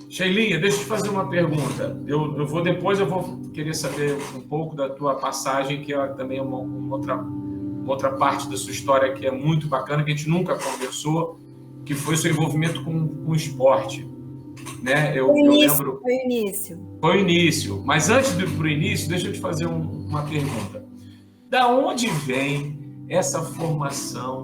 Sheilinha, deixa eu te fazer uma pergunta. Depois eu vou querer saber um pouco da tua passagem, que também é uma outra parte da sua história que é muito bacana, que a gente nunca conversou, que foi o seu envolvimento com o esporte. Né? Eu lembro... Foi o início. Foi o início. Mas antes de ir para o início, deixa eu te fazer uma pergunta. Da onde vem essa formação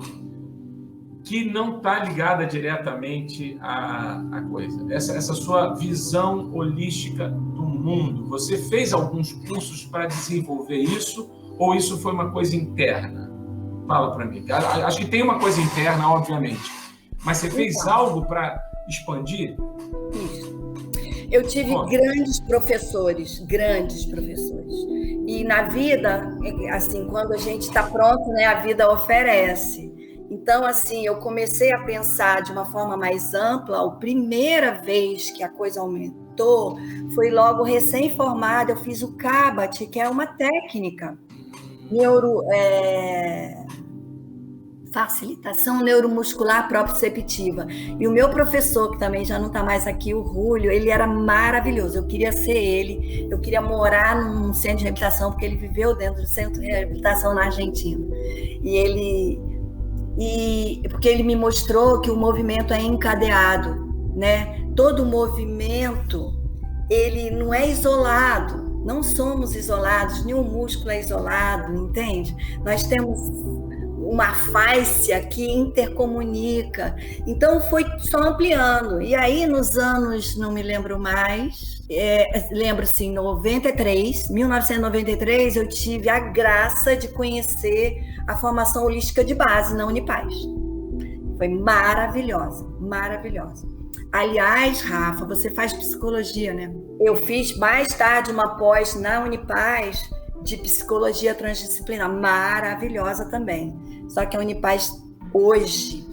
que não está ligada diretamente à coisa? Essa sua visão holística do mundo. Você fez alguns cursos para desenvolver isso ou isso foi uma coisa interna? Fala para mim. Acho que tem uma coisa interna, obviamente. Mas você fez algo para expandir? Isso. Eu tive grandes professores. E na vida, assim, quando a gente está pronto, né, a vida oferece. Então, assim, eu comecei a pensar de uma forma mais ampla. A primeira vez que a coisa aumentou foi logo recém-formada. Eu fiz o CABAT, que é uma técnica facilitação neuromuscular proprioceptiva. E o meu professor, que também já não está mais aqui, o Rúlio, ele era maravilhoso. Eu queria ser ele, eu queria morar num centro de reabilitação, porque ele viveu dentro do centro de reabilitação na Argentina. Porque ele me mostrou que o movimento é encadeado, né? Todo movimento, ele não é isolado. Não somos isolados, nenhum músculo é isolado, entende? Nós temos uma fáscia que intercomunica. Então, foi só ampliando. E aí, nos anos, não me lembro mais, lembro, sim, 1993, eu tive a graça de conhecer a formação holística de base na Unipaz. Foi maravilhosa, maravilhosa. Aliás, Rafa, você faz psicologia, né? Eu fiz mais tarde uma pós na Unipaz de psicologia transdisciplinar, maravilhosa também. Só que a Unipaz hoje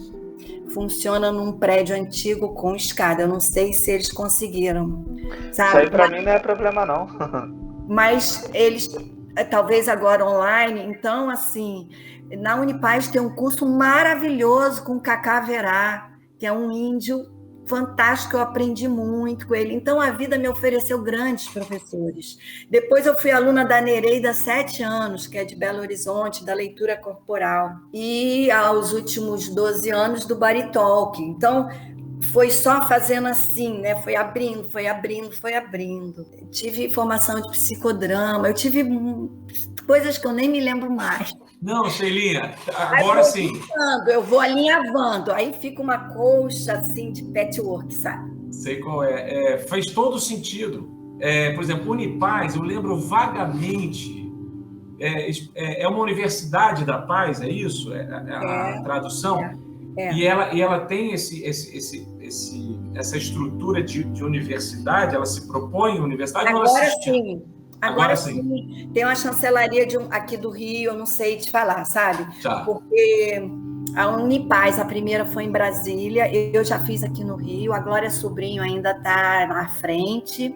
funciona num prédio antigo com escada. Eu não sei se eles conseguiram, sabe? Isso aí para mim não é problema, não. Mas eles, talvez agora online, então, assim, na Unipaz tem um curso maravilhoso com o Cacá Verá, que é um índio fantástico, eu aprendi muito com ele. Então, a vida me ofereceu grandes professores. Depois, eu fui aluna da Nereida 7 anos, que é de Belo Horizonte, da leitura corporal. E, aos últimos 12 anos, do Baritalk. Então, foi só fazendo assim, né? Foi abrindo. Tive formação de psicodrama, eu tive coisas que eu nem me lembro mais. Não, Sheilinha, agora sim. Eu vou alinhavando, aí fica uma colcha assim de patchwork, sabe? Sei qual é. Faz todo sentido. Por exemplo, Unipaz, eu lembro vagamente. É uma universidade da paz, é isso? A tradução? E ela tem essa estrutura de universidade, ela se propõe universidade? Agora sim. Tem uma chancelaria aqui do Rio, eu não sei te falar, sabe? Tá. Porque a Unipaz, a primeira foi em Brasília, eu já fiz aqui no Rio, a Glória Sobrinho ainda está na frente,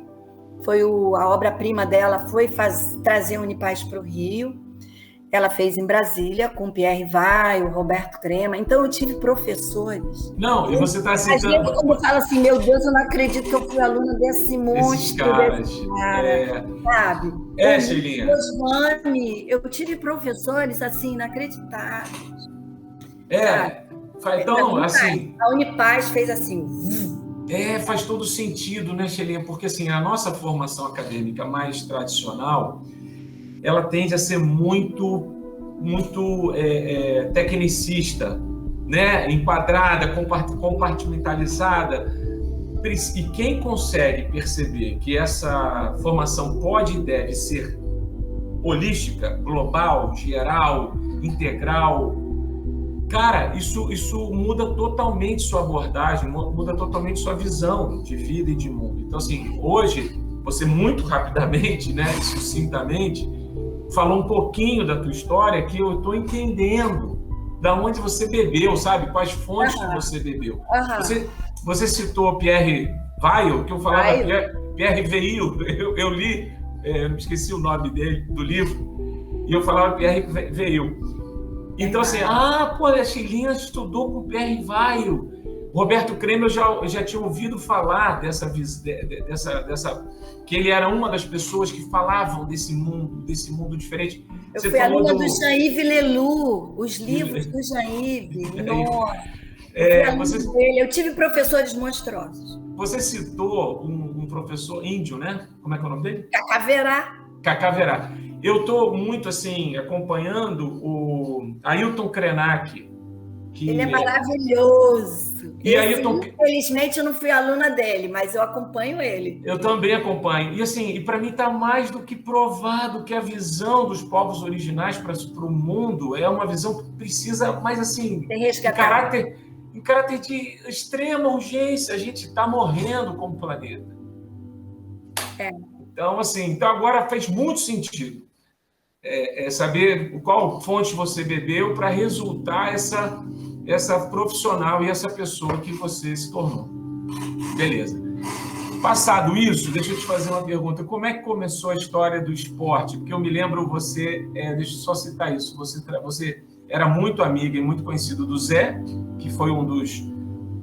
a obra-prima dela foi trazer a Unipaz para o Rio. Ela fez em Brasília, com o Pierre Vai, o Roberto Crema. Então, eu tive professores. Não, e você está aceitando... Às vezes, como fala assim, meu Deus, eu não acredito que eu fui aluna desse monstro, desse cara, sabe? Sheilinha. Eu tive professores, assim, inacreditáveis. Então, assim... A Unipaz fez assim... Faz todo sentido, né, Sheilinha? Porque, assim, a nossa formação acadêmica mais tradicional... ela tende a ser muito tecnicista, né? Enquadrada, compartimentalizada. E quem consegue perceber que essa formação pode e deve ser holística, global, geral, integral, cara, isso muda totalmente sua abordagem, muda totalmente sua visão de vida e de mundo. Então, assim, hoje, você muito rapidamente, né, sucintamente, falou um pouquinho da tua história que eu estou entendendo da onde você bebeu, sabe? Quais fontes que você bebeu. Você citou Pierre Weil, que eu falava Pierre Weil, eu li, eu esqueci o nome dele, do livro, e eu falava Pierre Weil. Então, assim, a Sheilinha estudou com Pierre Weil. Roberto Cremer, eu já tinha ouvido falar que ele era uma das pessoas que falavam desse mundo diferente. Eu fui aluna do Jean-Yves Lelou, os livros do Jean-Yves. Nossa, eu tive professores monstruosos. Você citou um professor índio, né? Como é que é o nome dele? Cacá Verá. Eu estou muito assim acompanhando o Ailton Krenak. Ele é maravilhoso. E infelizmente eu não fui aluna dele, mas eu acompanho ele. Eu também acompanho. E assim, para mim está mais do que provado que a visão dos povos originais para o mundo é uma visão que precisa mais assim, em caráter de extrema urgência. A gente está morrendo como planeta. Então, assim, agora fez muito sentido saber qual fonte você bebeu para resultar essa profissional e essa pessoa que você se tornou. Beleza. Passado isso, deixa eu te fazer uma pergunta. Como é que começou a história do esporte? Porque eu me lembro deixa eu só citar isso, você era muito amiga e muito conhecido do Zé, que foi um dos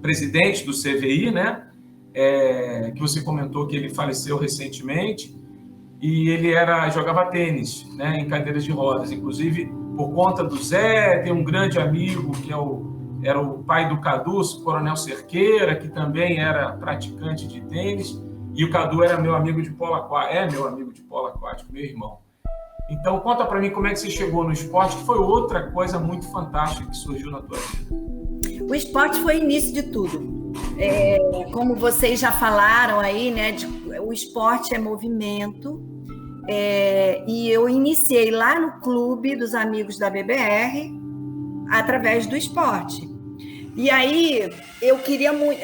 presidentes do CVI, né? Que você comentou que ele faleceu recentemente, e ele jogava tênis, né, em cadeiras de rodas. Inclusive, por conta do Zé, tem um grande amigo que era o pai do Cadu, o Coronel Cerqueira, que também era praticante de tênis, e o Cadu era meu amigo de polo aquático, meu irmão. Então, conta para mim como é que você chegou no esporte, que foi outra coisa muito fantástica que surgiu na tua vida. O esporte foi o início de tudo. Como vocês já falaram aí, né, o esporte é movimento, e eu iniciei lá no clube dos amigos da BBR através do esporte. E aí eu queria muito,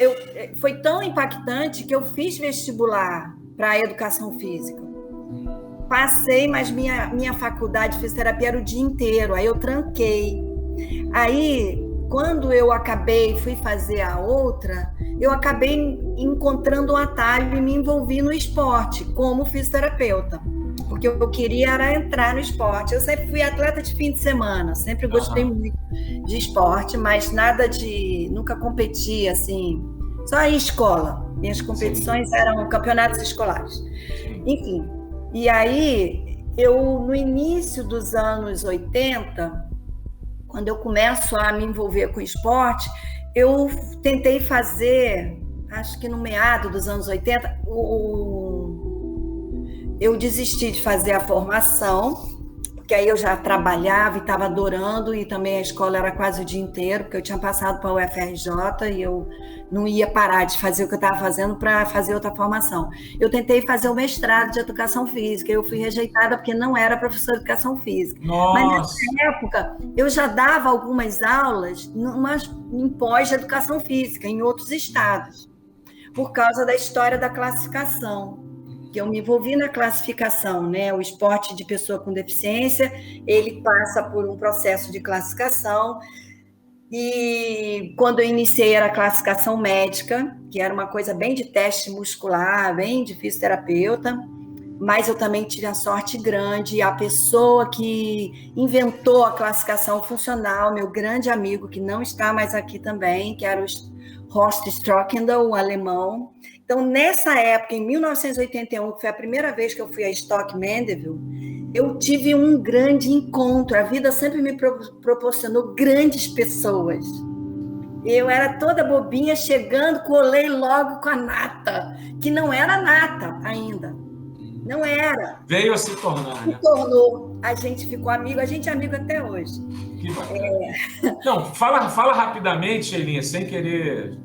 foi tão impactante que eu fiz vestibular para educação física. Passei, mas minha faculdade de fisioterapia era o dia inteiro, aí eu tranquei. Aí, quando eu fui fazer a outra, eu acabei encontrando um atalho e me envolvi no esporte como fisioterapeuta, porque eu queria era entrar no esporte. Eu sempre fui atleta de fim de semana, sempre gostei muito de esporte, mas nunca competi assim, só em escola. Minhas competições eram campeonatos escolares. Enfim, e aí no início dos anos 80, quando eu começo a me envolver com o esporte, eu tentei fazer, acho que no meado dos anos 80, eu desisti de fazer a formação, porque aí eu já trabalhava e estava adorando, e também a escola era quase o dia inteiro, porque eu tinha passado para a UFRJ e eu não ia parar de fazer o que eu estava fazendo para fazer outra formação. Eu tentei fazer o mestrado de educação física, eu fui rejeitada porque não era professora de educação física. Nossa. Mas nessa época, eu já dava algumas aulas em pós de educação física, em outros estados, por causa da história da classificação, que eu me envolvi na classificação, né? O esporte de pessoa com deficiência, ele passa por um processo de classificação, e quando eu iniciei era a classificação médica, que era uma coisa bem de teste muscular, bem de fisioterapeuta, mas eu também tive a sorte grande, a pessoa que inventou a classificação funcional, meu grande amigo, que não está mais aqui também, que era o Horst Strockendal, um alemão. Então, nessa época, em 1981, que foi a primeira vez que eu fui a Stock Mandeville, eu tive um grande encontro. A vida sempre me proporcionou grandes pessoas. Eu era toda bobinha, chegando, colei logo com a Nata, que não era Nata ainda. Não era. Veio a se tornar, né? Se tornou. A gente ficou amigo, a gente é amigo até hoje. Que bacana. Não, fala rapidamente, Sheilinha, sem querer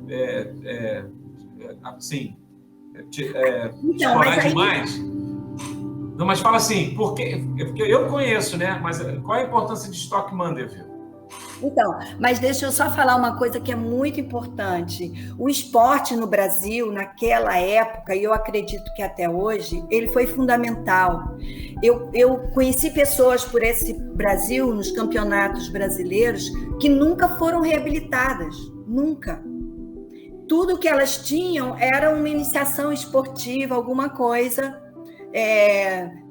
explorar demais. Não, mas fala assim, porque eu conheço, né? Mas qual é a importância de Stock Mandeville? Então, mas deixa eu só falar uma coisa que é muito importante. O esporte no Brasil, naquela época, e eu acredito que até hoje, ele foi fundamental. Eu conheci pessoas por esse Brasil, nos campeonatos brasileiros, que nunca foram reabilitadas, nunca. Tudo que elas tinham era uma iniciação esportiva, alguma coisa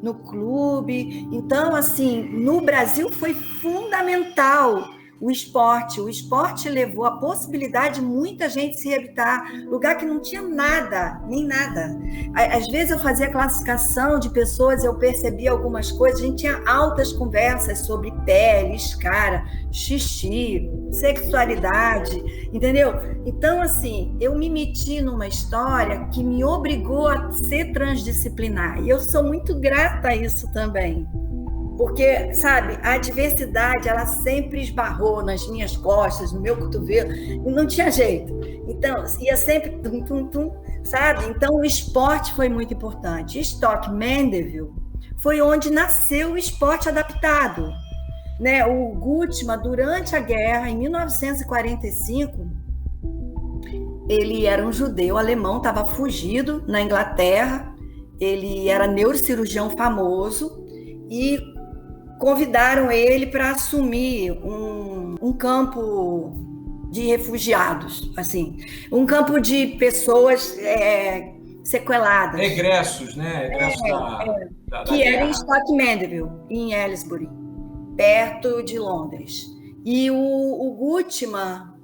no clube. Então, assim, no Brasil foi fundamental O esporte levou a possibilidade de muita gente se reabilitar, lugar que não tinha nada, nem nada. Às vezes eu fazia classificação de pessoas, eu percebia algumas coisas, a gente tinha altas conversas sobre pele, escara, xixi, sexualidade, entendeu? Então, assim, eu me meti numa história que me obrigou a ser transdisciplinar, e eu sou muito grata a isso também. Porque, sabe, a adversidade, ela sempre esbarrou nas minhas costas, no meu cotovelo, e não tinha jeito. Então, ia sempre tum, tum, tum, sabe? Então, o esporte foi muito importante. Stoke Mandeville foi onde nasceu o esporte adaptado. Né? O Gutmann, durante a guerra, em 1945, ele era um judeu alemão, estava fugido na Inglaterra, ele era neurocirurgião famoso, e convidaram ele para assumir um campo de refugiados, assim, um campo de pessoas sequeladas. Egressos, né? Egressos da que era em Stoke Mandeville, em Aylesbury, perto de Londres. E o Gutmann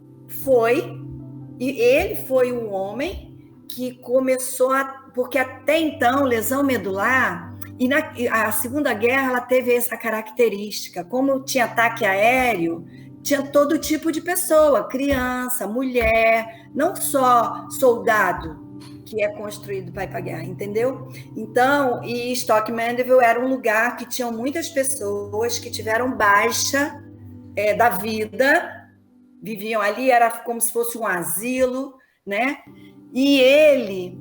ele foi o homem que começou porque até então, lesão medular, e a Segunda Guerra ela teve essa característica, como tinha ataque aéreo, tinha todo tipo de pessoa, criança, mulher, não só soldado que é construído para ir para a guerra, entendeu? Então, e Stoke Mandeville era um lugar que tinham muitas pessoas que tiveram baixa da vida, viviam ali, era como se fosse um asilo, né? E ele,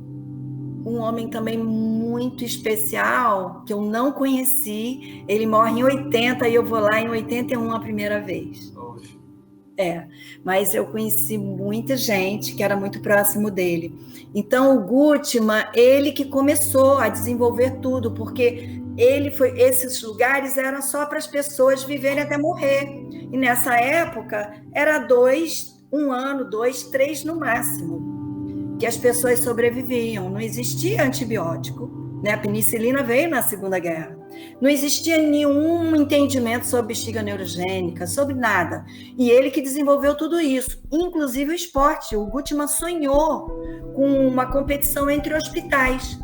um homem também muito especial, que eu não conheci, ele morre em 80 e eu vou lá em 81 a primeira vez. Mas eu conheci muita gente que era muito próximo dele. Então, o Gutmann, ele que começou a desenvolver tudo, porque esses lugares eram só para as pessoas viverem até morrer. E nessa época, era 1 ano, 2, 3 no máximo, que as pessoas sobreviviam. Não existia antibiótico, né? A penicilina veio na Segunda Guerra. Não existia nenhum entendimento sobre bexiga neurogênica, sobre nada. E ele que desenvolveu tudo isso, inclusive o esporte. O Gutmann sonhou com uma competição entre hospitais.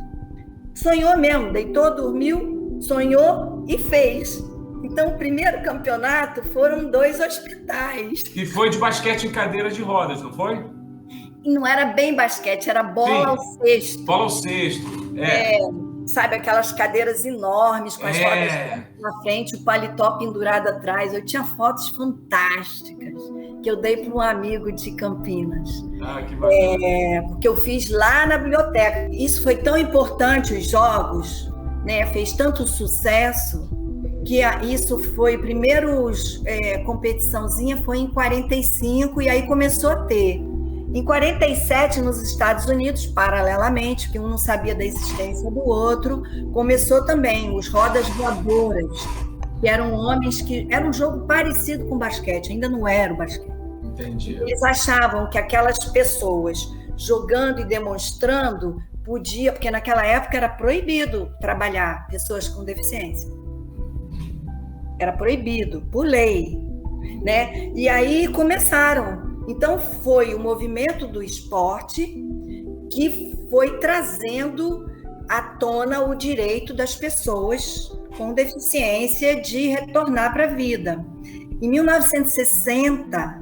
Sonhou mesmo, deitou, dormiu, sonhou e fez. Então, o primeiro campeonato foram 2 hospitais. E foi de basquete em cadeira de rodas, não foi? E não era bem basquete, era bola ao cesto. Bola ao cesto, sabe, aquelas cadeiras enormes com as rodas na frente, o paletó pendurado atrás. Eu tinha fotos fantásticas que eu dei para um amigo de Campinas. Que bacana. Porque eu fiz lá na biblioteca. Isso foi tão importante, os jogos, né? Fez tanto sucesso que isso foi, primeiro competiçãozinha foi em 45 e aí começou a ter. Em 47, nos Estados Unidos, paralelamente, porque um não sabia da existência do outro, começou também os rodas voadoras, que eram homens que... Era um jogo parecido com basquete, ainda não era o basquete. Entendi. Eles achavam que aquelas pessoas jogando e demonstrando podia, porque naquela época era proibido trabalhar pessoas com deficiência. Era proibido, por lei, né? E aí começaram. Então, foi o movimento do esporte que foi trazendo à tona o direito das pessoas com deficiência de retornar para a vida. Em 1960,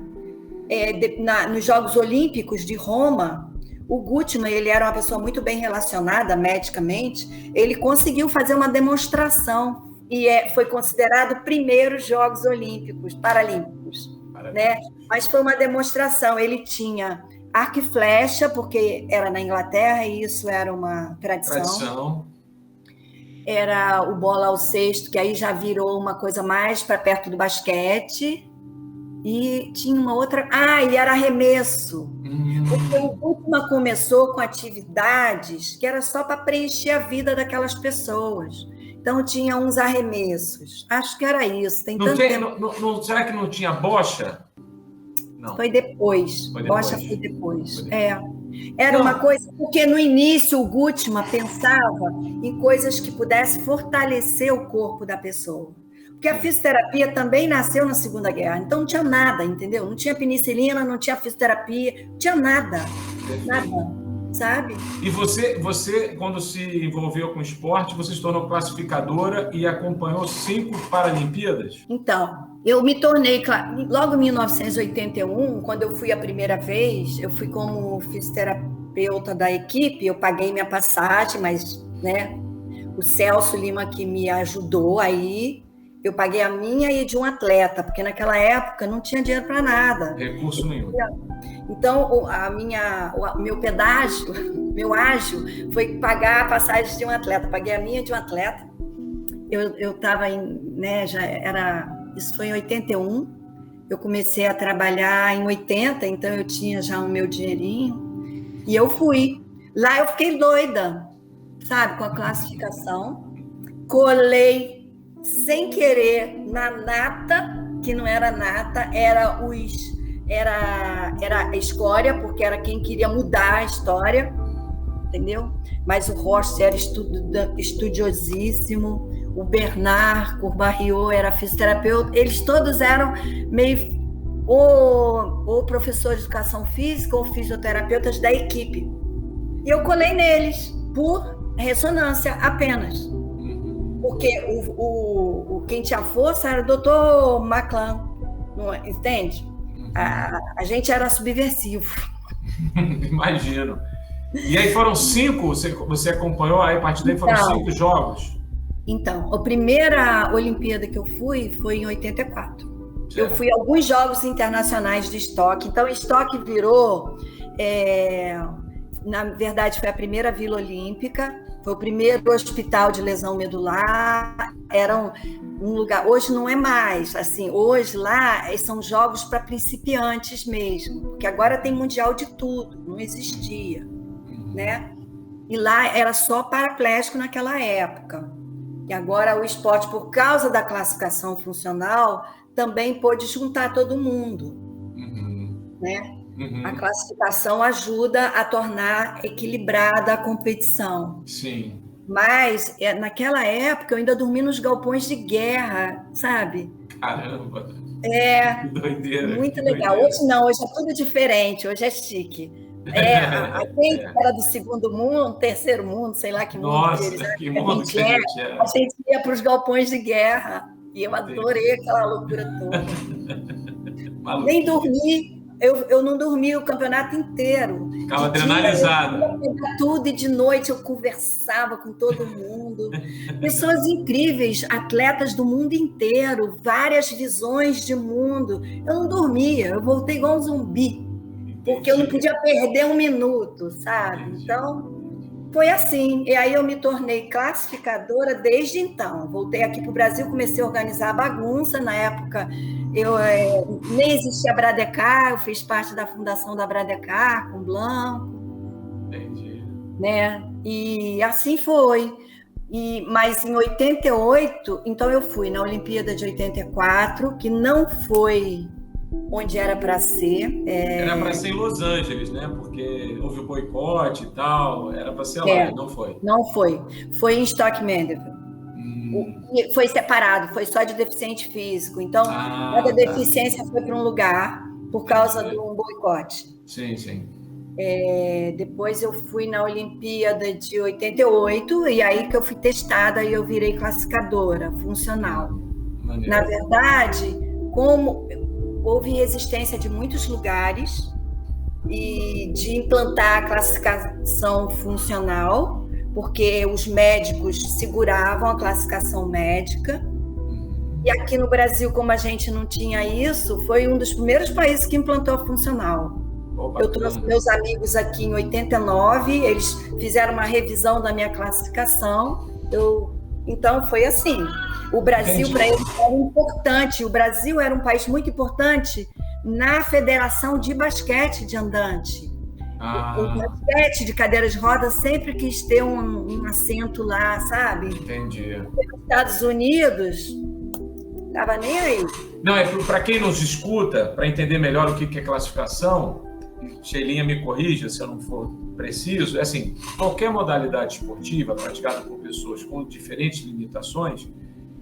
nos Jogos Olímpicos de Roma, o Gutmann, ele era uma pessoa muito bem relacionada medicamente, ele conseguiu fazer uma demonstração e foi considerado o primeiro Jogos Paralímpicos. Né? Mas foi uma demonstração. Ele tinha arco e flecha, porque era na Inglaterra e isso era uma tradição. Era o bola ao cesto, que aí já virou uma coisa mais para perto do basquete. E tinha uma outra... e era arremesso. Porque o Gutmann começou com atividades que era só para preencher a vida daquelas pessoas. Então, tinha uns arremessos. Acho que era isso. Será que não tinha bocha? Não. Foi depois. Bocha foi depois. Era uma coisa... Porque no início o Gutmann pensava em coisas que pudessem fortalecer o corpo da pessoa. Porque Porque a fisioterapia também nasceu na Segunda Guerra, então não tinha nada, entendeu? Não tinha penicilina, não tinha fisioterapia, não tinha nada, nada, sabe? E você, quando se envolveu com esporte, você se tornou classificadora e acompanhou 5 Paralimpíadas? Então, eu me tornei, logo em 1981, quando eu fui a primeira vez, eu fui como fisioterapeuta da equipe, eu paguei minha passagem, mas, né, o Celso Lima que me ajudou aí, eu paguei a minha e de um atleta, porque naquela época não tinha dinheiro para nada. Recurso nenhum. Então, meu pedágio, meu ágio, foi pagar a passagem de um atleta. Paguei a minha de um atleta. Eu estava né, isso foi em 81. Eu comecei a trabalhar em 80, então eu tinha já o meu dinheirinho. E eu fui. Lá eu fiquei doida, sabe, com a classificação. Colei sem querer na nata, que não era nata, era a escória, porque era quem queria mudar a história, entendeu? Mas o Roche era estudiosíssimo, o Bernard Courbarriot era fisioterapeuta, eles todos eram meio ou professores de educação física ou fisioterapeutas da equipe. E eu colei neles por ressonância apenas. Porque quem tinha força era o Dr. Maclan, entende? A gente era subversivo. Imagino. E aí foram 5, você acompanhou, aí a partir daí foram 5 jogos? Então, a primeira Olimpíada que eu fui foi em 84. Certo. Eu fui a alguns jogos internacionais de estoque. Então, estoque virou... na verdade, foi a primeira Vila Olímpica, foi o primeiro hospital de lesão medular, era um lugar, hoje não é mais, assim, hoje lá são jogos para principiantes mesmo, porque agora tem mundial de tudo, não existia, né? E lá era só paraplégico naquela época, e agora o esporte, por causa da classificação funcional, também pôde juntar todo mundo, né? A classificação ajuda a tornar equilibrada a competição. Sim. Mas, naquela época, eu ainda dormi nos galpões de guerra, sabe? Caramba! Que doideira! Muito legal. Doideira. Hoje não, hoje é tudo diferente, hoje é chique. Quem era do segundo mundo, terceiro mundo, sei lá que mundo. Nossa, que mundo que a gente era. A gente ia para os galpões de guerra. E eu adorei aquela loucura toda. Nem dormi. Eu não dormi o campeonato inteiro. Ficava adrenalizada. Tudo, e de noite eu conversava com todo mundo. Pessoas incríveis, atletas do mundo inteiro, várias visões de mundo. Eu não dormia, eu voltei igual um zumbi, porque eu não podia perder um minuto, sabe? Então, foi assim. E aí eu me tornei classificadora desde então. Voltei aqui para o Brasil, comecei a organizar a bagunça. Na época, nem existia a Bradecar, eu fiz parte da fundação da Bradecar, com Blanco. Entendi. Né? E assim foi. Mas em 88, então eu fui na Olimpíada de 84, que não foi onde era para ser. Era para ser em Los Angeles, né? Porque houve o boicote e tal, era para ser lá, não foi? Não foi. Foi em Stoke Mandeville. Foi separado, foi só de deficiente físico. Então, cada deficiência foi para um lugar por causa de um boicote. Sim, sim. Depois eu fui na Olimpíada de 88, e aí que eu fui testada e eu virei classificadora funcional. Maneiro. Na verdade, como houve resistência de muitos lugares e de implantar a classificação funcional, porque os médicos seguravam a classificação médica. E aqui no Brasil, como a gente não tinha isso, foi um dos primeiros países que implantou a funcional. Eu trouxe meus amigos aqui em 89, eles fizeram uma revisão da minha classificação. Então, foi assim. O Brasil, para eles, era importante. O Brasil era um país muito importante na Federação de Basquete de Andante. O basquete de cadeira de rodas sempre quis ter um assento lá, sabe? Entendi. Nos Estados Unidos, não estava nem aí. Não, para quem nos escuta, para entender melhor o que é classificação, Sheilinha me corrija se eu não for preciso, qualquer modalidade esportiva praticada por pessoas com diferentes limitações,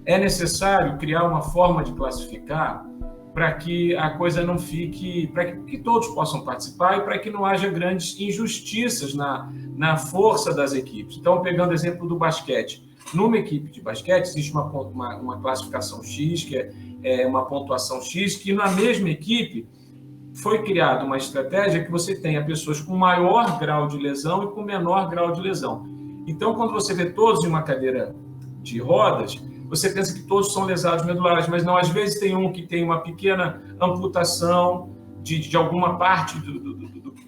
é necessário criar uma forma de classificar para que a coisa não fique, para que todos possam participar e para que não haja grandes injustiças na força das equipes. Então, pegando o exemplo do basquete, numa equipe de basquete existe uma classificação X, que é uma pontuação X, que na mesma equipe foi criada uma estratégia que você tenha pessoas com maior grau de lesão e com menor grau de lesão. Então, quando você vê todos em uma cadeira de rodas, você pensa que todos são lesados medulares, mas não, às vezes tem um que tem uma pequena amputação de alguma parte,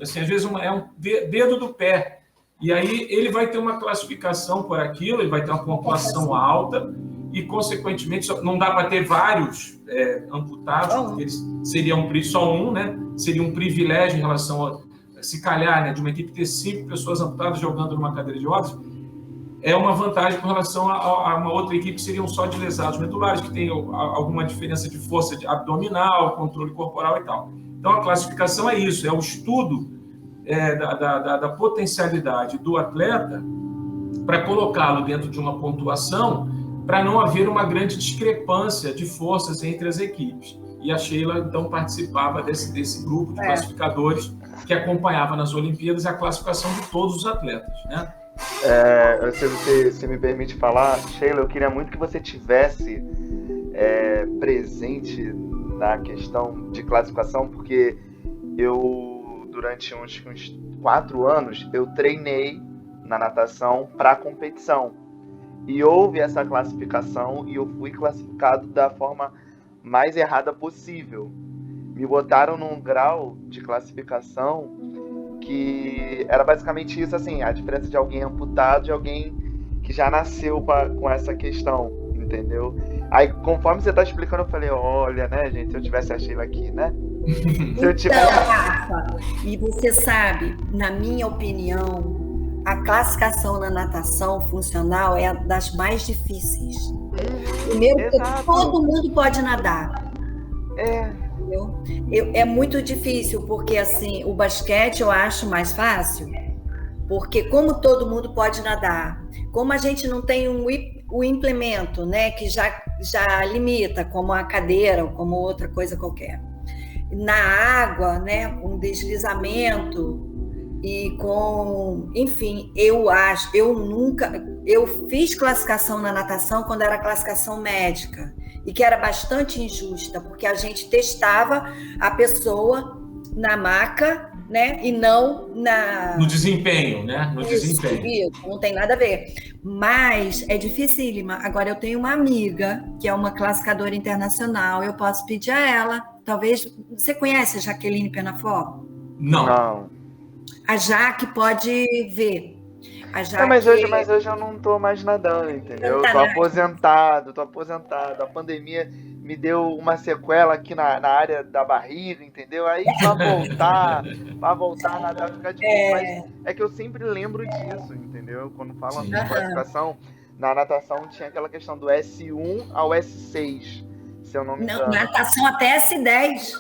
assim, às vezes é um dedo do pé, e aí ele vai ter uma classificação por aquilo, ele vai ter uma pontuação alta, e, consequentemente, não dá para ter vários amputados, porque eles seriam só um, né? Seria um privilégio em relação a, se calhar, né, de uma equipe ter 5 pessoas amputadas jogando numa cadeira de rodas, é uma vantagem com relação a uma outra equipe que seriam só de lesados medulares, que tem alguma diferença de força abdominal, controle corporal e tal. Então, a classificação é isso, é o estudo da potencialidade do atleta para colocá-lo dentro de uma pontuação para não haver uma grande discrepância de forças entre as equipes. E a Sheila, então, participava desse grupo de classificadores que acompanhava nas Olimpíadas a classificação de todos os atletas, né? Se você me permite falar, Sheila, eu queria muito que você tivesse presente na questão de classificação, porque eu, durante uns 4 anos, eu treinei na natação para competição. E houve essa classificação e eu fui classificado da forma mais errada possível. Me botaram num grau de classificação que era basicamente isso, assim, a diferença de alguém amputado de alguém que já nasceu com essa questão, entendeu? Aí, conforme você tá explicando, eu falei, olha, né, gente, se eu tivesse a Sheila aqui, né? Se eu tivesse... Então, Rafa, e você sabe, na minha opinião, a classificação na natação funcional é das mais difíceis. Primeiro, porque todo mundo pode nadar. É muito difícil, porque assim, o basquete eu acho mais fácil, porque como todo mundo pode nadar, como a gente não tem o implemento, né, que já limita, como a cadeira ou como outra coisa qualquer. Na água, né, com deslizamento e com, enfim, eu fiz classificação na natação quando era classificação médica, e que era bastante injusta, porque a gente testava a pessoa na maca, né, e não no desempenho, né? Isso, não tem nada a ver. Mas é dificílima. Agora, eu tenho uma amiga, que é uma classificadora internacional, eu posso pedir a ela, talvez... Você conhece a Jaqueline Penafor? Não. A Jaque pode ver. Mas hoje eu não tô mais nadando, entendeu? Eu tô aposentado. A pandemia me deu uma sequela aqui na área da barriga, entendeu? Aí pra voltar a nadar fica difícil. Mas é que eu sempre lembro disso, entendeu? Quando falam de classificação, na natação tinha aquela questão do S1 ao S6, se eu não me engano. Natação até S10.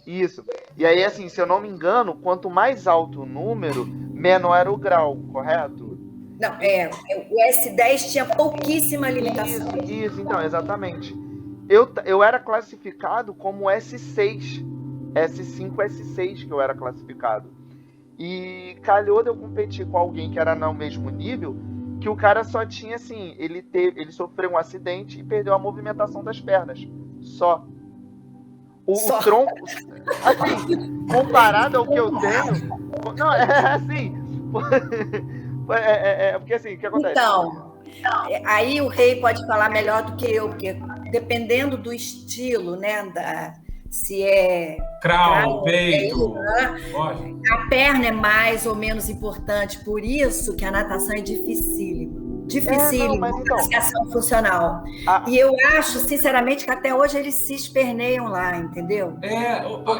Isso. E aí, assim, se eu não me engano, quanto mais alto o número, menor era o grau, correto? Não, o S10 tinha pouquíssima limitação. Isso, então, exatamente. Eu era classificado como S6, S5, S6 que eu era classificado. E calhou de eu competir com alguém que era no mesmo nível, que o cara só tinha, assim, ele sofreu um acidente e perdeu a movimentação das pernas. Só. O tronco, assim, comparado ao que eu tenho... Não, é assim... porque assim, o que acontece? Então, aí o Rei pode falar melhor do que eu, porque dependendo do estilo, né, se é... Crawl, peito... A perna é mais ou menos importante, por isso que a natação é dificílima. Classificação funcional. E eu acho, sinceramente, que até hoje eles se esperneiam lá, entendeu?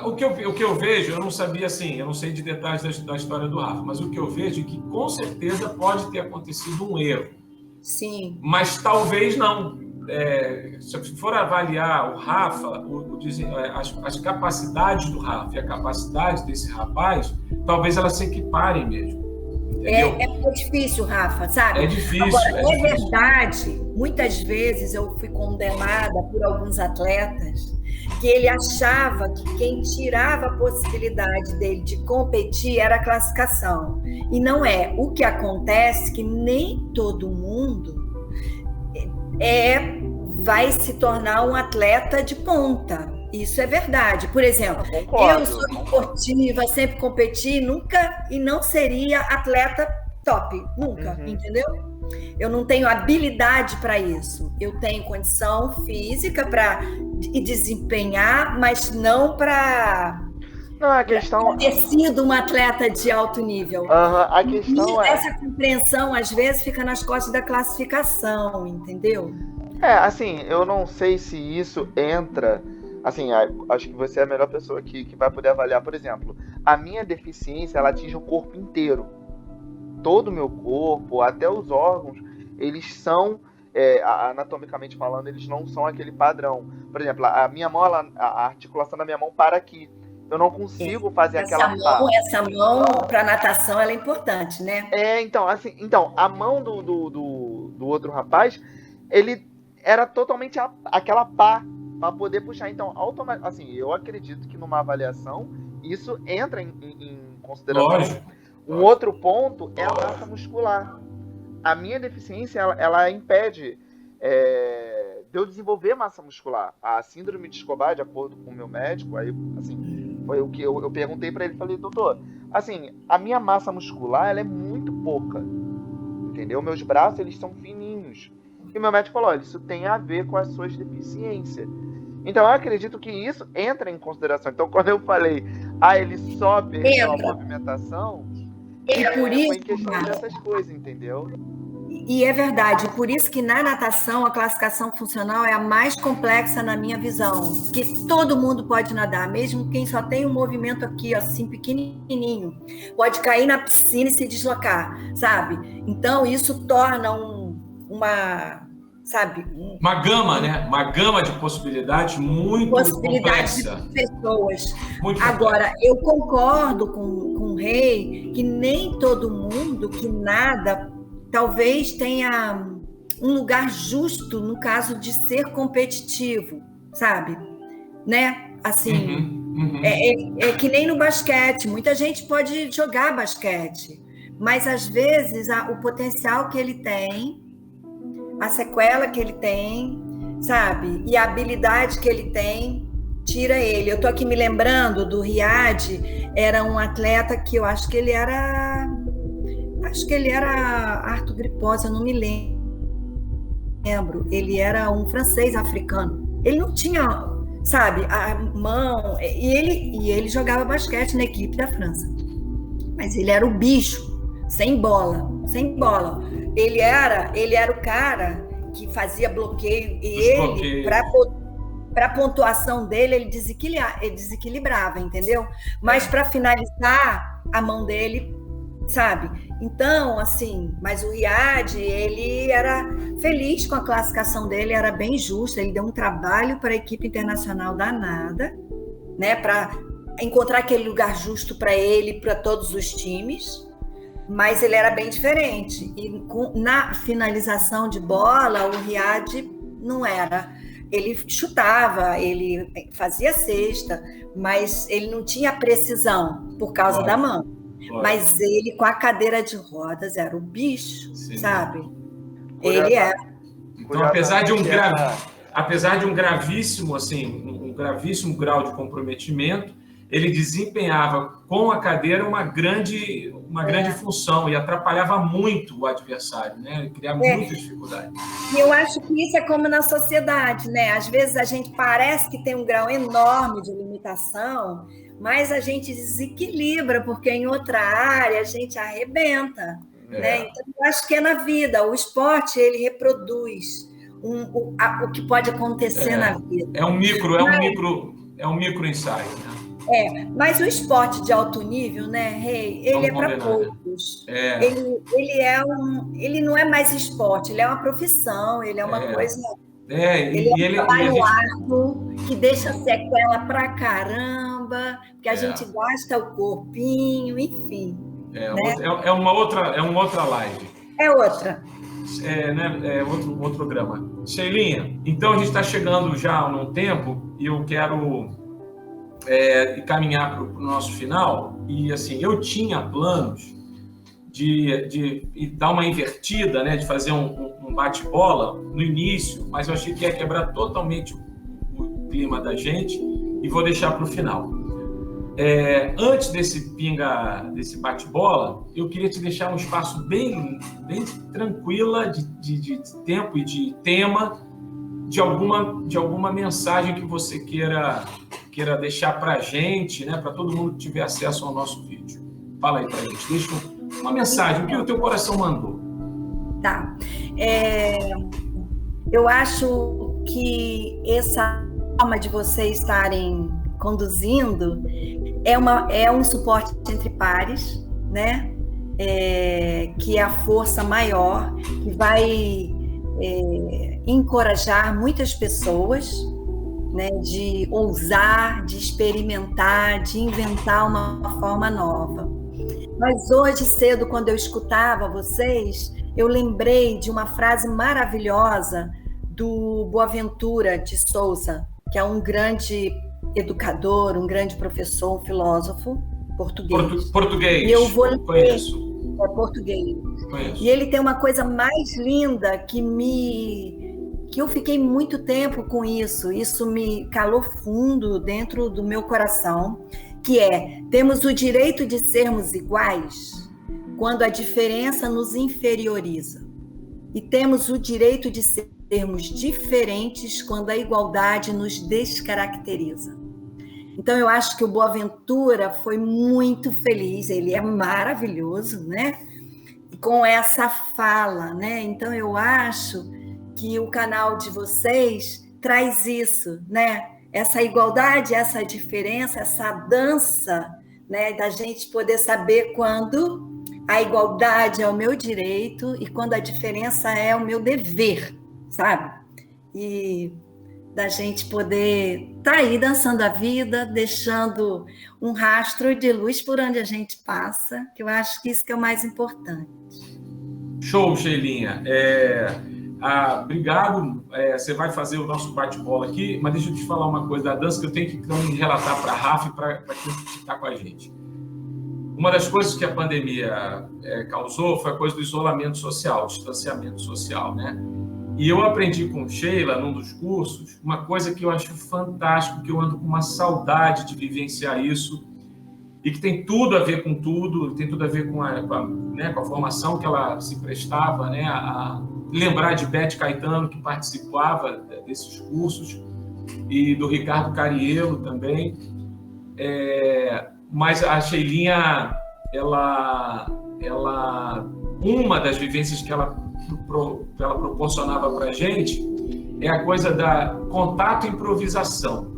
O que eu vejo, eu não sabia assim, eu não sei de detalhes da história do Rafa, mas o que eu vejo é que com certeza pode ter acontecido um erro. Sim. Mas talvez não. Se for avaliar o Rafa, as capacidades do Rafa e a capacidade desse rapaz, talvez elas se equiparem mesmo. entendeu? É difícil, Rafa, sabe? É difícil. Agora, é difícil. verdade, muitas vezes eu fui condenada por alguns atletas que ele achava que quem tirava a possibilidade dele de competir era a classificação. E não é. O que acontece é que nem todo mundo vai se tornar um atleta de ponta. Isso é verdade. Por exemplo, eu sou esportiva, sempre competi, nunca e não seria atleta top, nunca, entendeu? Eu não tenho habilidade para isso. Eu tenho condição física para desempenhar, mas não para a questão ter sido uma atleta de alto nível. A questão essa compreensão às vezes fica nas costas da classificação, entendeu? Assim, eu não sei se isso entra. Assim, acho que você é a melhor pessoa que vai poder avaliar. Por exemplo, a minha deficiência, ela atinge o corpo inteiro. Todo o meu corpo, até os órgãos, eles são, anatomicamente falando, eles não são aquele padrão. Por exemplo, a minha mão, a articulação da minha mão para aqui. Eu não consigo fazer essa mão para natação, ela é importante, né? Então, a mão do outro rapaz, ele era totalmente aquela pá para poder puxar. Então, assim, eu acredito que numa avaliação isso entra em consideração. Lógico. Um outro ponto é a massa muscular. A minha deficiência, ela impede de eu desenvolver massa muscular. A síndrome de Escobar, de acordo com o meu médico, aí, assim, foi o que eu perguntei para ele, falei, doutor, assim, a minha massa muscular, ela é muito pouca, entendeu? Meus braços, eles são fininhos. E o meu médico falou, olha, isso tem a ver com as suas deficiências. Então, eu acredito que isso entra em consideração. Então, quando eu falei, ele só perdeu a movimentação, por isso, foi em questão dessas coisas, entendeu? E é verdade, por isso que na natação a classificação funcional é a mais complexa na minha visão, que todo mundo pode nadar, mesmo quem só tem um movimento aqui, assim, pequenininho, pode cair na piscina e se deslocar, sabe? Então, isso torna uma gama, né? Uma gama de possibilidades muito complexa. De pessoas. Muito Agora, eu concordo com o Rei que nem todo mundo que nada talvez tenha um lugar justo no caso de ser competitivo, sabe? Né? Assim, é que nem no basquete. Muita gente pode jogar basquete, mas às vezes o potencial que ele tem, a sequela que ele tem, sabe? E a habilidade que ele tem, tira ele. Eu tô aqui me lembrando do Riad, era um atleta que eu acho que ele era artrogripose, eu não me lembro. Ele era um francês africano. Ele não tinha, sabe, a mão, e ele jogava basquete na equipe da França. Mas ele era o bicho, sem bola. Ele era o cara que fazia bloqueio, e ele, para a pontuação dele, ele desequilibrava, entendeu? Mas para finalizar, a mão dele, sabe? Então, assim, mas o Riad, ele era feliz com a classificação dele, era bem justa, ele deu um trabalho para a equipe internacional danada, né? Para encontrar aquele lugar justo para ele, para todos os times. Mas ele era bem diferente. E na finalização de bola, o Riad não era. Ele chutava, ele fazia cesta, mas ele não tinha precisão por causa da mão. Mas ele, com a cadeira de rodas, era o bicho, sabe? Ele era. Então, apesar de um gravíssimo, assim, um gravíssimo grau de comprometimento, ele desempenhava com a cadeira uma grande função e atrapalhava muito o adversário, né? Ele criava muita dificuldade. E eu acho que isso é como na sociedade, né? Às vezes a gente parece que tem um grau enorme de limitação, mas a gente desequilibra, porque em outra área a gente arrebenta. Né? Então, eu acho que é na vida. O esporte, ele reproduz o que pode acontecer na vida. É um micro ensaio, né? Mas o esporte de alto nível, né, Rei? Ele é para poucos. Ele não é mais esporte, ele é uma profissão, ele é uma coisa. Ele é um trabalho árduo que deixa sequela pra caramba, que a gente gasta o corpinho, enfim. É uma outra live. É outra. É outro programa. Sheilinha, então a gente está chegando já num tempo e eu quero caminhar para o nosso final. E assim, eu tinha planos de dar uma invertida, né, de fazer um bate-bola no início, mas eu achei que ia quebrar totalmente o clima da gente e vou deixar para o final. Antes desse bate-bola, eu queria te deixar um espaço bem tranquila de tempo e de tema de alguma mensagem que você queira deixar para a gente, né, para todo mundo que tiver acesso ao nosso vídeo. Fala aí para a gente, deixa uma mensagem, o que o teu coração mandou. Tá. Eu acho que essa forma de vocês estarem conduzindo é um suporte entre pares, né? Que é a força maior, que vai encorajar muitas pessoas, né? De ousar, de experimentar, de inventar uma forma nova. Mas hoje cedo, quando eu escutava vocês, eu lembrei de uma frase maravilhosa do Boaventura de Souza, que é um grande educador, um grande professor, um filósofo português. Português. E eu vou ler. Conheço. É português. Conheço. E ele tem uma coisa mais linda que eu fiquei muito tempo com isso. Isso me calou fundo dentro do meu coração, que temos o direito de sermos iguais quando a diferença nos inferioriza. E temos o direito de sermos diferentes quando a igualdade nos descaracteriza. Então, eu acho que o Boaventura foi muito feliz, ele é maravilhoso, né? Com essa fala, né? Então, eu acho que o canal de vocês traz isso, né? Essa igualdade, essa diferença, essa dança, né? Da gente poder saber quando a igualdade é o meu direito e quando a diferença é o meu dever, sabe? E da gente poder estar aí dançando a vida, deixando um rastro de luz por onde a gente passa, que eu acho que isso que é o mais importante. Show, Sheilinha. Obrigado. Você vai fazer o nosso bate-bola aqui, mas deixa eu te falar uma coisa da dança que eu tenho que relatar para a Rafa e para quem está com a gente. Uma das coisas que a pandemia causou foi a coisa do isolamento social, distanciamento social, né? E eu aprendi com Sheila, num dos cursos, uma coisa que eu acho fantástico, que eu ando com uma saudade de vivenciar isso, e que tem tudo a ver com tudo, tem tudo a ver com a formação que ela se prestava, né, a lembrar de Beth Caetano, que participava desses cursos, e do Ricardo Cariello também. Mas a Sheilinha, uma das vivências que ela proporcionava para a gente é a coisa da contato e improvisação,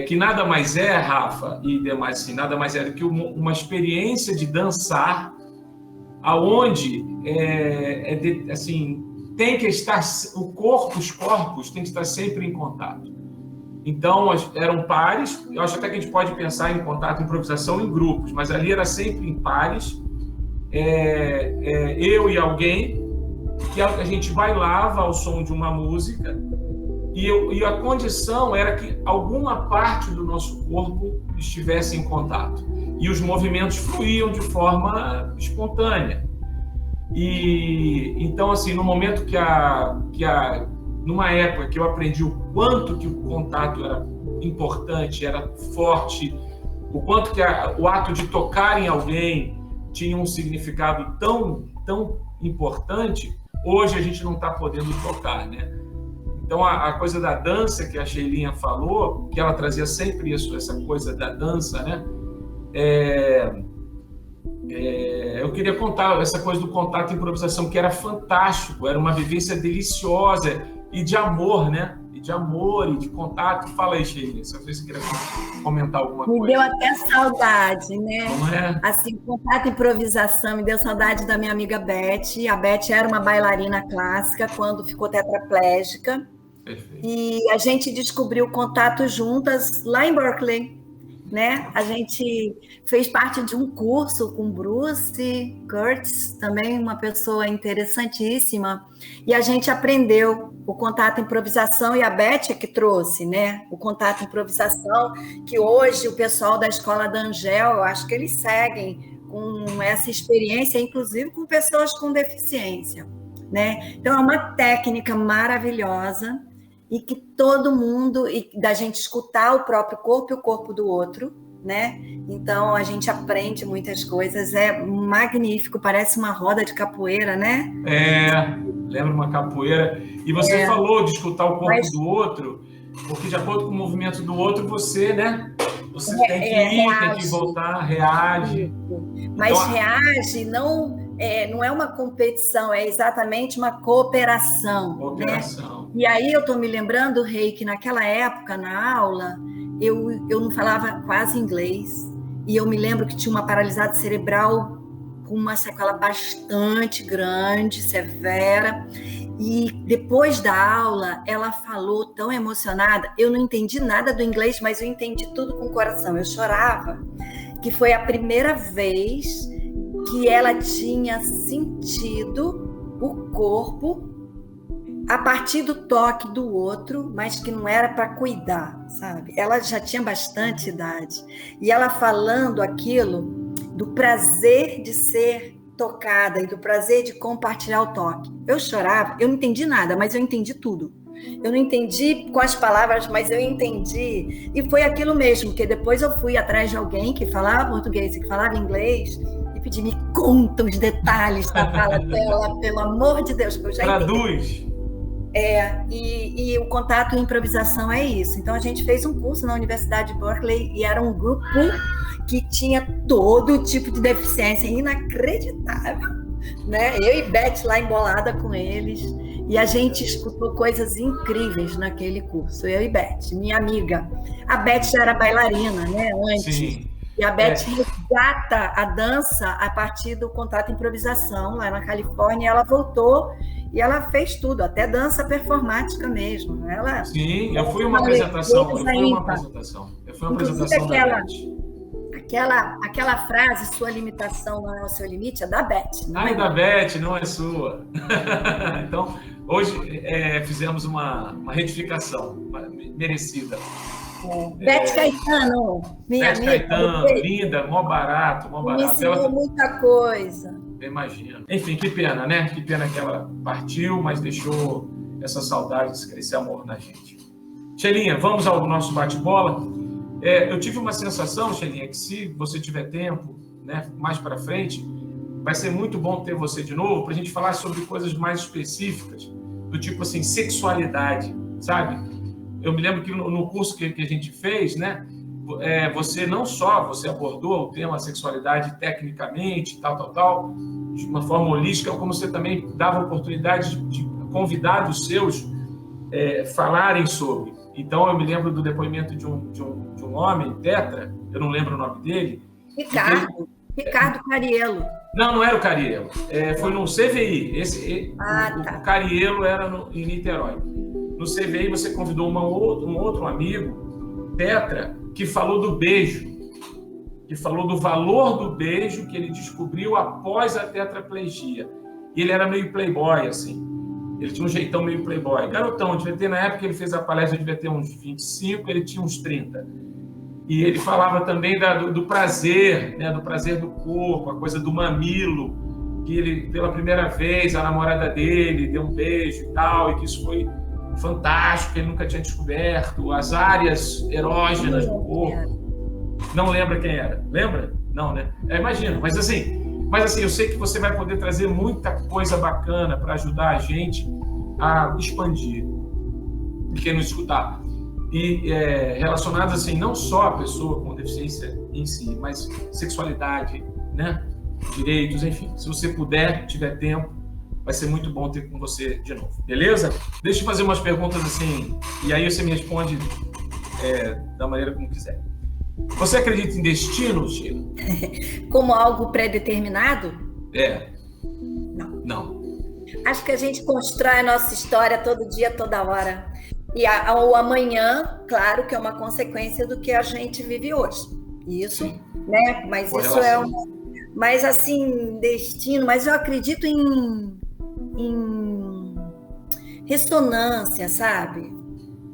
que nada mais é, Rafa e demais, assim, nada mais é do que uma experiência de dançar aonde assim, tem que estar os corpos têm que estar sempre em contato. Então, eram pares, eu acho até que a gente pode pensar em contato e improvisação em grupos, mas ali era sempre em pares, eu e alguém, que a gente bailava ao som de uma música, e a condição era que alguma parte do nosso corpo estivesse em contato, e os movimentos fluíam de forma espontânea. E então, assim, no momento numa época que eu aprendi o quanto que o contato era importante, era forte, o quanto que o ato de tocar em alguém tinha um significado tão, tão importante, hoje a gente não está podendo tocar, né? Então, a coisa da dança que a Sheilinha falou, que ela trazia sempre isso, essa coisa da dança, né? Eu queria contar essa coisa do contato e improvisação, que era fantástico, era uma vivência deliciosa e de amor, né? E de amor e de contato. Fala aí, Sheilinha, se você queria comentar alguma coisa. Me deu até saudade, né? Não é? Assim, contato e improvisação, me deu saudade da minha amiga Beth. A Beth era uma bailarina clássica quando ficou tetraplégica. Perfeito. E a gente descobriu contato juntas lá em Berkeley. né? A gente fez parte de um curso com Bruce Kurtz, também uma pessoa interessantíssima, e a gente aprendeu o contato improvisação, e a Beth é que trouxe, né? O contato improvisação, que hoje o pessoal da Escola da Angel, eu acho que eles seguem com essa experiência, inclusive com pessoas com deficiência, né? Então, é uma técnica maravilhosa, e que todo mundo, e da gente escutar o próprio corpo e o corpo do outro, né? Então, a gente aprende muitas coisas, é magnífico, parece uma roda de capoeira, né? Lembra uma capoeira. E você falou de escutar o corpo do outro, porque de acordo com o movimento do outro, você, né? Você tem que ir, reage. Tem que voltar, reage. Mas então, reage, não é uma competição, é exatamente uma cooperação. Cooperação. Né? E aí eu estou me lembrando, Rei, que naquela época, na aula, eu não falava quase inglês, e eu me lembro que tinha uma paralisada cerebral com uma sequela bastante grande, severa, e depois da aula, ela falou tão emocionada, eu não entendi nada do inglês, mas eu entendi tudo com o coração, eu chorava, que foi a primeira vez que ela tinha sentido o corpo a partir do toque do outro, mas que não era para cuidar, sabe? Ela já tinha bastante idade. E ela falando aquilo do prazer de ser tocada e do prazer de compartilhar o toque. Eu chorava, eu não entendi nada, mas eu entendi tudo. Eu não entendi com as palavras, mas eu entendi. E foi aquilo mesmo, que depois eu fui atrás de alguém que falava português e que falava inglês e pedi, me conta os detalhes da fala dela, pelo amor de Deus, que eu já traduz. Entendi. E o contato e improvisação é isso. Então, a gente fez um curso na Universidade de Berkeley e era um grupo que tinha todo tipo de deficiência, inacreditável, né? Eu e Beth lá embolada com eles, e a gente escutou coisas incríveis naquele curso, eu e Beth, minha amiga. A Beth já era bailarina, né, antes. Sim. E a Beth resgata a dança a partir do contato e improvisação lá na Califórnia, e ela voltou e ela fez tudo, até dança performática mesmo. Ela, sim, eu fui uma apresentação. Eu fui uma apresentação da Beth. Aquela frase, sua limitação não é o seu limite, é da Beth. É da Beth, não é sua. Então, hoje fizemos uma retificação merecida. Beth Caetano, minha amiga. Beth Caetano, linda, mó barato. Me ensinou muita coisa. Imagina. Enfim, que pena, né? Que pena que ela partiu, mas deixou essa saudade, esse amor na gente. Shelinha, vamos ao nosso bate-bola. Eu tive uma sensação, Shelinha, que se você tiver tempo, né, mais para frente, vai ser muito bom ter você de novo para a gente falar sobre coisas mais específicas, do tipo assim, sexualidade, sabe? Eu me lembro que no curso que a gente fez, né, você não só abordou o tema sexualidade tecnicamente, tal, de uma forma holística, como você também dava oportunidade de convidados seus falarem sobre. Então, eu me lembro do depoimento de um homem, tetra, eu não lembro o nome dele. Ricardo Cariello. Não era o Cariello. Foi no CVI. O Cariello era em Niterói. No CVI, você convidou um outro amigo, tetra, que falou do beijo, que falou do valor do beijo que ele descobriu após a tetraplegia. E ele era meio playboy, assim. Ele tinha um jeitão meio playboy. Garotão, devia ter, na época que ele fez a palestra, devia ter uns 25, ele tinha uns 30. E ele falava também do prazer, né, do prazer do corpo, a coisa do mamilo, que ele, pela primeira vez, a namorada dele deu um beijo e tal, e que isso foi fantástico, que ele nunca tinha descoberto, as áreas erógenas do corpo. Não lembra quem era? Lembra? Não, né? Imagino, mas assim, eu sei que você vai poder trazer muita coisa bacana para ajudar a gente a expandir, quem nos escutar. E relacionados, assim, não só a pessoa com deficiência em si, mas sexualidade, né? Direitos, enfim. Se você puder, tiver tempo, vai ser muito bom ter com você de novo. Beleza? Deixa eu fazer umas perguntas assim, e aí você me responde da maneira como quiser. Você acredita em destino, Sheila? Como algo pré-determinado? Não. Acho que a gente constrói a nossa história todo dia, toda hora. E o amanhã, claro que é uma consequência do que a gente vive hoje. Isso, Sim. né? Mas isso é mas assim, destino, mas eu acredito em ressonância, sabe?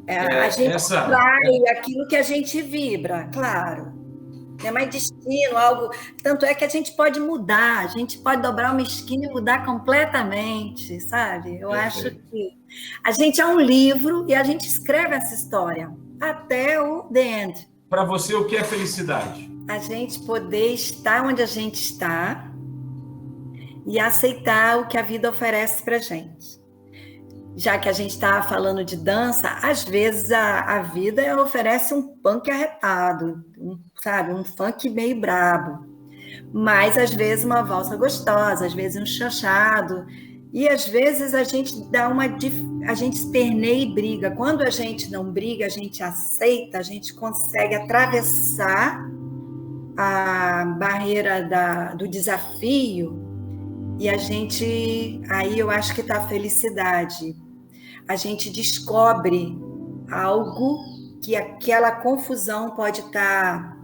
A gente atrai aquilo que a gente vibra, claro. É mais destino, algo. Tanto é que a gente pode mudar, a gente pode dobrar uma esquina e mudar completamente, sabe? Eu acho que a gente é um livro e a gente escreve essa história até o the end. Para você, o que é felicidade? A gente poder estar onde a gente está e aceitar o que a vida oferece para gente. Já que a gente está falando de dança, às vezes a vida oferece um punk arretado, sabe? Um funk meio brabo. Mas, às vezes, uma valsa gostosa, às vezes um chanchado. E, às vezes, a gente a gente esperneia e briga. Quando a gente não briga, a gente aceita, a gente consegue atravessar a barreira do desafio e aí eu acho que está a felicidade. A gente descobre algo que aquela confusão pode estar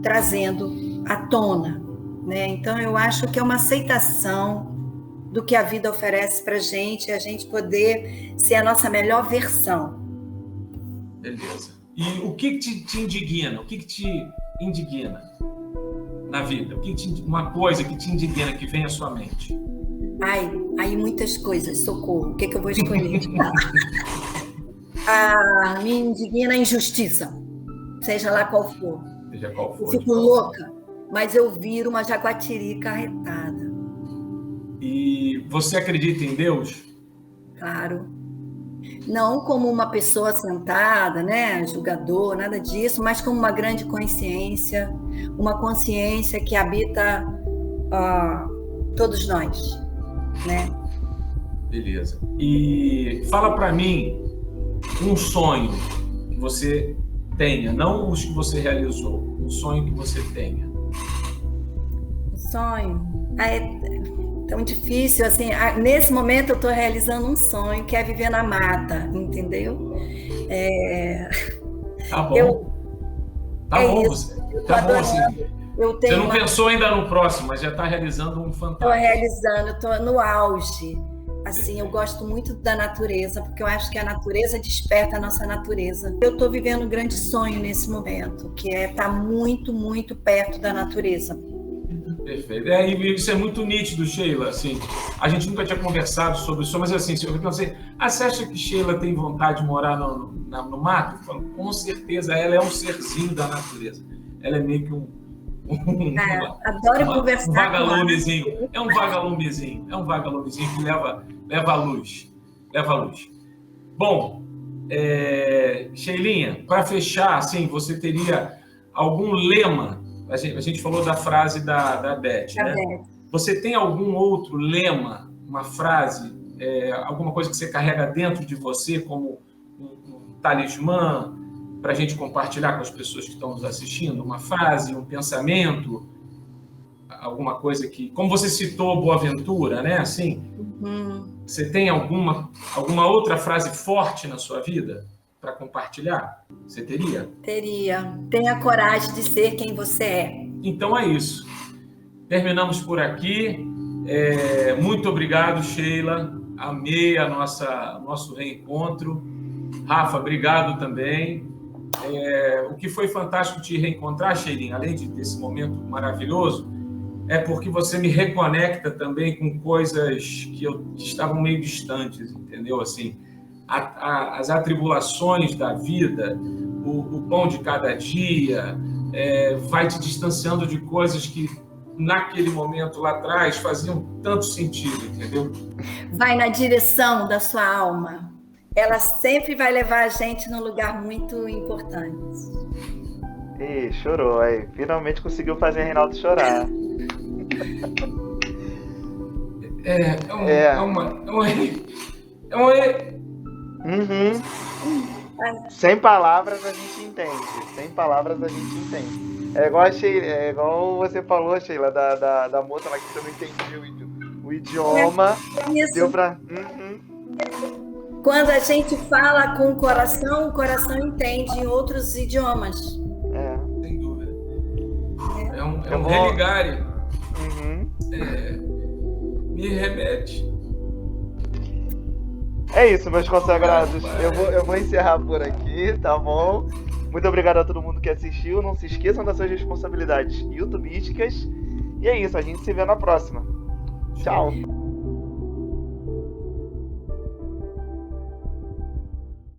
trazendo à tona, né? Então, eu acho que é uma aceitação do que a vida oferece para a gente poder ser a nossa melhor versão. Beleza. E o que te indigna? O que te indigna na vida? Uma coisa que te indigna, que vem à sua mente? Aí muitas coisas, socorro. O que eu vou escolher? Me indigna a injustiça, seja lá qual for. Seja qual for. Eu fico louca, mas eu viro uma jaguatirica arretada. E você acredita em Deus? Claro. Não como uma pessoa sentada, né, julgador, nada disso, mas como uma grande consciência, uma consciência que habita todos nós, né? Beleza. E fala para mim um sonho que você tenha, não os que você realizou, um sonho que você tenha. Um sonho? É tão difícil, assim, nesse momento eu estou realizando um sonho, que é viver na mata, entendeu? Tá bom. Tá bom, assim. Você não pensou ainda no próximo, mas já está realizando um fantástico. Estou realizando, estou no auge. Assim, eu gosto muito da natureza, porque eu acho que a natureza desperta a nossa natureza. Eu estou vivendo um grande sonho nesse momento, que é estar muito, muito perto da natureza. Perfeito. E isso é muito nítido, Sheila. Assim, a gente nunca tinha conversado sobre isso, mas assim, eu pensei, você acha que Sheila tem vontade de morar no mato? Eu falo, com certeza, ela é um serzinho da natureza. Ela é meio que adoro conversar. Um vagalumezinho. É um vagalumezinho que leva a luz. Bom, Sheilinha, para fechar, assim, você teria algum lema? A gente falou da frase da Beth, né? Beth. Você tem algum outro lema, uma frase, alguma coisa que você carrega dentro de você como um talismã para a gente compartilhar com as pessoas que estão nos assistindo? Uma frase, um pensamento, alguma coisa que... Como você citou Boaventura, né? Assim, Você tem alguma outra frase forte na sua vida para compartilhar? Você teria? Teria. Tenha coragem de ser quem você é. Então é isso. Terminamos por aqui. Muito obrigado, Sheila. Amei nosso reencontro. Rafa, obrigado também. O que foi fantástico te reencontrar, Sheilinha, além desse momento maravilhoso, é porque você me reconecta também com coisas que estavam meio distantes, entendeu? Assim, as atribulações da vida, o pão de cada dia, vai te distanciando de coisas que naquele momento lá atrás faziam tanto sentido, entendeu? Vai na direção da sua alma. Ela sempre vai levar a gente num lugar muito importante. Ih, chorou aí. Finalmente conseguiu fazer a Reinaldo chorar. Sem palavras a gente entende. É igual você falou, Sheila, da moça lá que você não entendia o idioma. Deu pra... Quando a gente fala com o coração entende em outros idiomas. Sem dúvida. um religare. Uhum. Me remete. É isso, meus consagrados. Eu vou encerrar por aqui, tá bom? Muito obrigado a todo mundo que assistiu. Não se esqueçam das suas responsabilidades youtubísticas. E é isso, a gente se vê na próxima. Tchau.